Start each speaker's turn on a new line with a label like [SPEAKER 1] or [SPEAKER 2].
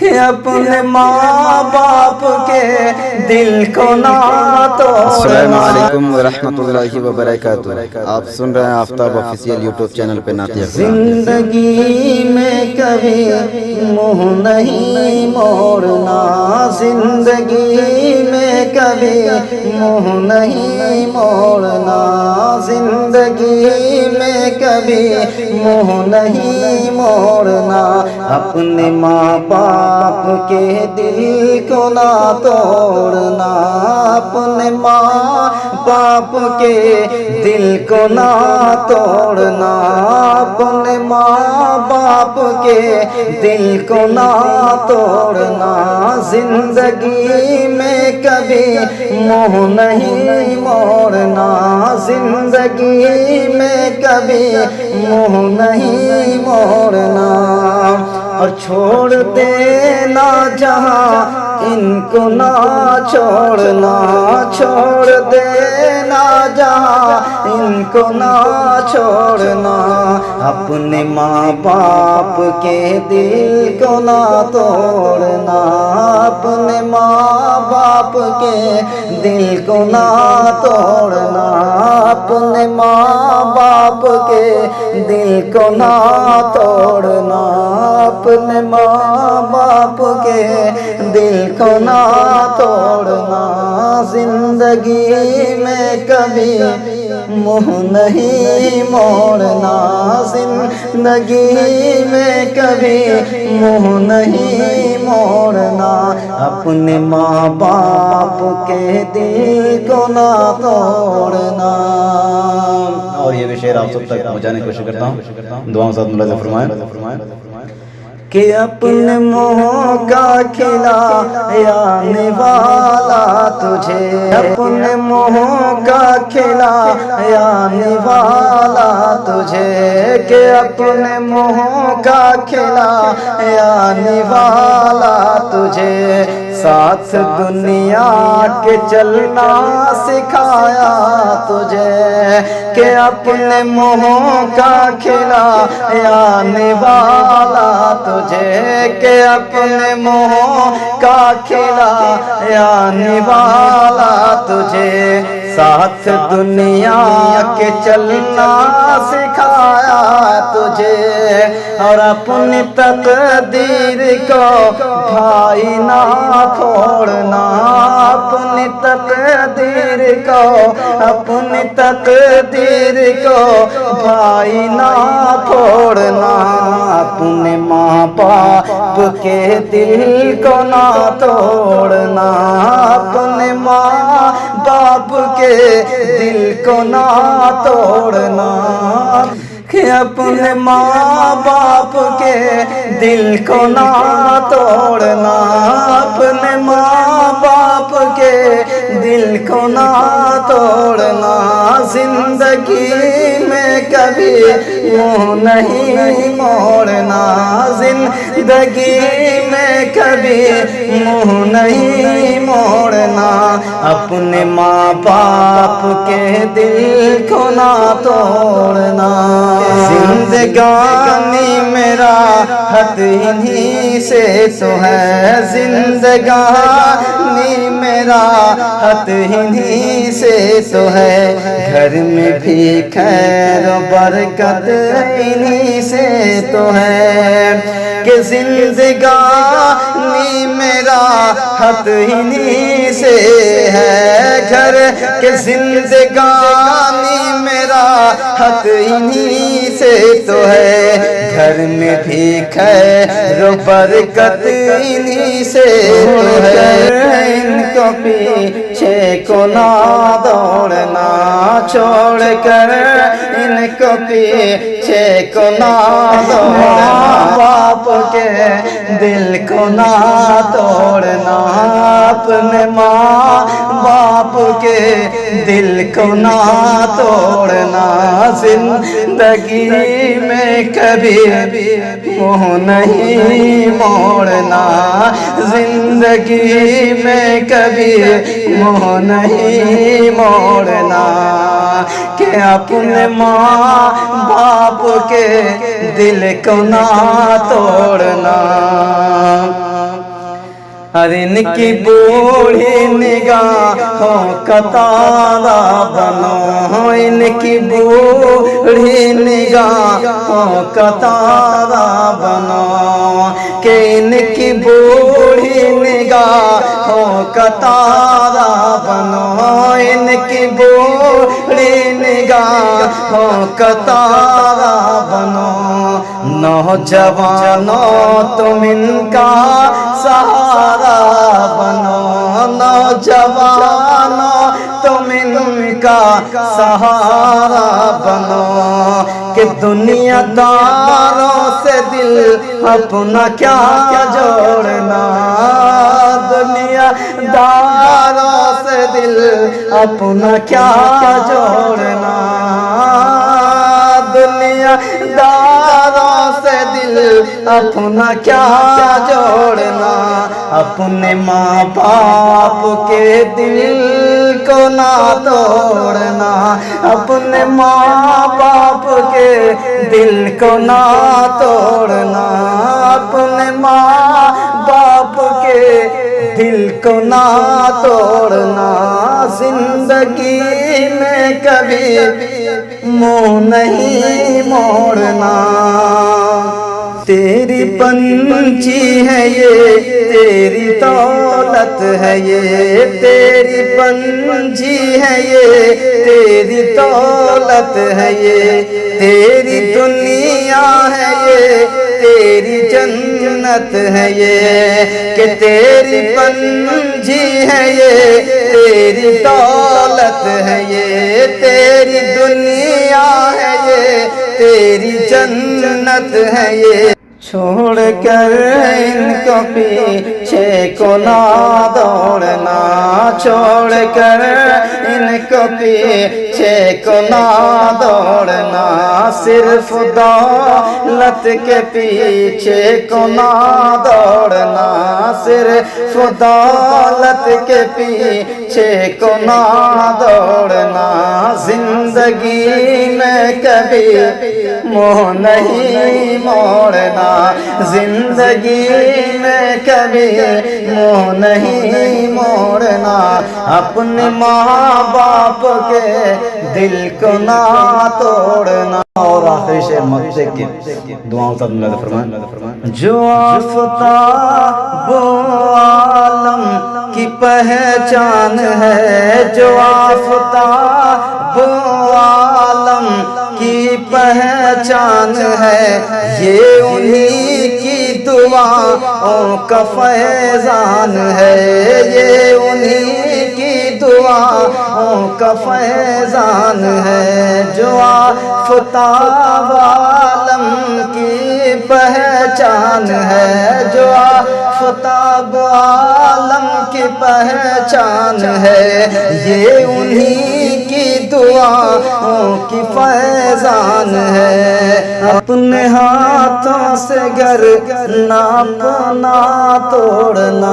[SPEAKER 1] کہ اپنے ماں باپ کے دل کو نہ توڑنا۔
[SPEAKER 2] السلام علیکم ورحمۃ اللہ وبرکاتہ۔ آپ سن رہے ہیں آفتاب آفیشیل یوٹیوب چینل پہ نعت اقلام۔
[SPEAKER 1] زندگی میں کبھی منہ نہیں موڑنا، زندگی میں کبھی منہ نہیں موڑنا، زندگی میں کبھی منہ نہیں موڑنا، اپنے ماں باپ کے دل کو نہ توڑنا، اپنے ماں باپ کے دل کو نہ توڑنا، اپنے ماں باپ کے دل کو نہ توڑنا، زندگی میں کبھی منہ نہیں موڑنا، زندگی میں کبھی منہ نہیں موڑنا، اور چھوڑ دینا جہاں ان کو نہ چھوڑنا، چھوڑ دینا جہاں ان کو نہ چھوڑنا، اپنے ماں باپ کے دل کو نہ توڑنا، اپنے ماں باپ کے دل کو نہ توڑنا، اپنے ماں باپ کے دل کو نہ توڑنا، اپنے ماں باپ کے دل کو نہ توڑنا، زندگی میں کبھی منہ نہیں موڑنا، زندگی میں کبھی منہ نہیں موڑنا، اپنے ماں باپ کے دل کو نہ توڑنا۔
[SPEAKER 2] اور یہ بھی شعر آپ سب تک پہنچانے کی کوشش کرتا ہوں، دعاؤں ساتھ ملاحظہ فرمائیں
[SPEAKER 1] کہ اپنے منہ کا کھلانے والا تجھے، اپنے منہ کا کھلانے والا تجھے، کہ اپنے منہ کا کھلانے والا تجھے، ساتھ دنیا کے چلنا سکھایا تجھے، کہ اپنے منہ کا کھلانے والا تجھے، کہ اپنے منہ کا کھلانے والا تجھے، ساتھ دنیا کے چلنا سکھایا تجھے، اور اپنی تقدیر کو بھائی نہ پھوڑنا، اپنی تقدیر کو، اپنی تقدیر کو بھائی نہ پھوڑنا، اپنے ماں باپ کے دل کو نہ توڑنا، اپنے ماں باپ کے دل کو نہ توڑنا، کہ اپنے ماں باپ کے دل کو نہ توڑنا، اپنے ماں باپ کے دل کو نہ توڑنا، زندگی میں کبھی منہ نہیں موڑنا، زندگی میں کبھی منہ نہیں موڑنا، اپنے ماں باپ کے دل کو نہ توڑنا، زندگانی میرا حد انہی سے تو ہے، زندگانی میرا حد انہی سے تو ہے، گھر میں بھی خیر و برکت انہی سے تو ہے، کہ زندگانی میرا حد انہی سے ہے، گھر کے زندگانی میرا حد انہی سے تو ہے، گھر میں بھی خیر و برکت انہی سے تو ہے، ان کو پیچھے کو نہ دوڑنا، چھوڑ کر ان کو پیچھے کو نہ دوڑنا، باپ کے دل کو نہ توڑنا، اپنے ماں باپ کے دل کو نہ توڑنا، زندگی میں کبھی منہ نہیں موڑنا، زندگی میں کبھی منہ نہیں موڑنا، کہ اپنے ماں باپ کے دل کو نہ توڑنا۔ ارے ان کی بوڑھی نگاہوں کا تارا بنو، ان کی بوڑھی نگاہوں کا تارا بنو، کہ ان کی بوڑھی نگاہوں کا تارا بنو، ان کی بوڑھی نگاہوں کا تارا بنو۔ نوجوانوں تم ان کا سہارا بنو، نوجوانوں تم ان کا سہارا بنو، کہ دنیا داروں سے دل اپنا کیا جوڑنا، دنیا داروں سے دل اپنا کیا جوڑنا، دنیا داروں سے دل اپنا کیا جوڑنا، اپنے ماں باپ کے دل کو نہ توڑنا، اپنے ماں باپ کے دل کو نہ توڑنا، اپنے ماں باپ کے دل کو نہ توڑنا، زندگی میں کبھی منہ نہیں موڑنا۔ تیری پنچھی ہے یہ تیری دولت ہے یہ، تیری پنچھی ہے یہ تیری دولت ہے یہ، تیری دنیا ہے یہ تیری جنت ہے یہ، کہ تیری پنچھی ہے یہ تیری دولت ہے یہ، تیری دنیا ہے یہ تیری جنت ہے یہ۔ چھوڑ کر ان کو پیچھے کو نہ دوڑنا، چھوڑ کر ان کو پیچھے کو نہ دوڑنا، صرف دولت کے پیچھے کو نہ دوڑنا، صرف دولت کے پیچھے کو نہ دوڑنا، زندگی میں کبھی منہ نہیں موڑنا، زندگی میں کبھی منہ نہیں موڑنا، اپنے ماں باپ کے دل کو نہ توڑنا۔ اور آخری شعر مکتے کی دعاؤں سے اللہ فرمائے، جو آفتاب عالم کی پہچان ہے، جو آفتاب عالم کی پہچان ہے، یہ انہی کی دعاؤں کا فیضان ہے، یہ انہی کی دعاؤں کا فیضان ہے، جو آفتاب عالم کی پہچان ہے، جو آفتاب عالم کی پہچان ہے، یہ انہی کی دعاؤں کی فیضان ہے، اپنے ہاتھوں سے گر نہ توڑنا۔